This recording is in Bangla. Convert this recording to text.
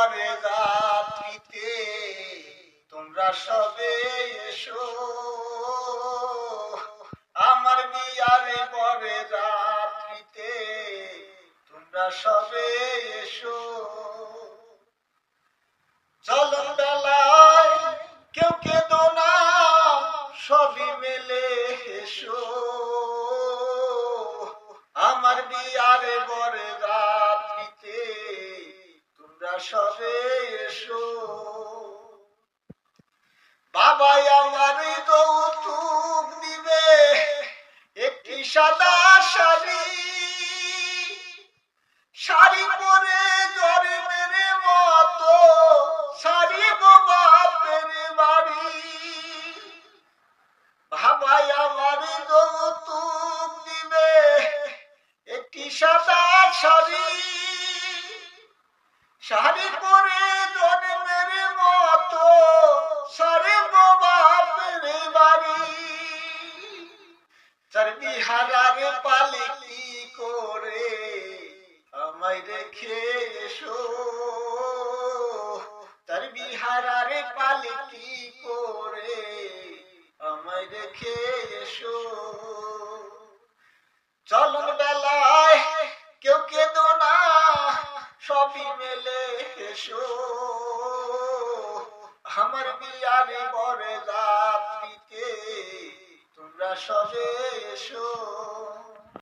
বরে রাত্রিতে তোমরা সবে এসো, আমার বিয়ারে বরে রাত্রিতে তোমরা সবে এসো। চলন বেলায় কেউ কেঁদো না, সবই মেলে এসো, আমার বিয়ারে বরে রাত্রিতে তোমরা সবে এসো। বাবাই আমার যৌতুক দিবে একটি সাদা শাড়ি, শাড়ি পরে জ্বরে মেরে মতো শাড়ি গো বাপের বাড়ি। বাবাই আমার যৌতুক দিবে একটি সাদা শাড়ি, শাড়ি পরে জ্বরে মেরে মতো শাড়ি গো বাপের বাড়ি। চর্বি হারারে পালকি করে আমায় রেখে এসো, চর্বি হারারে পালকি করে আমায় রেখে এসো। চলন বেলায় কেউ কেঁদো না, সবই মেলে এসো, আমার বিয়ারে বরে রাত্রিতে তোমরা সবে এসো।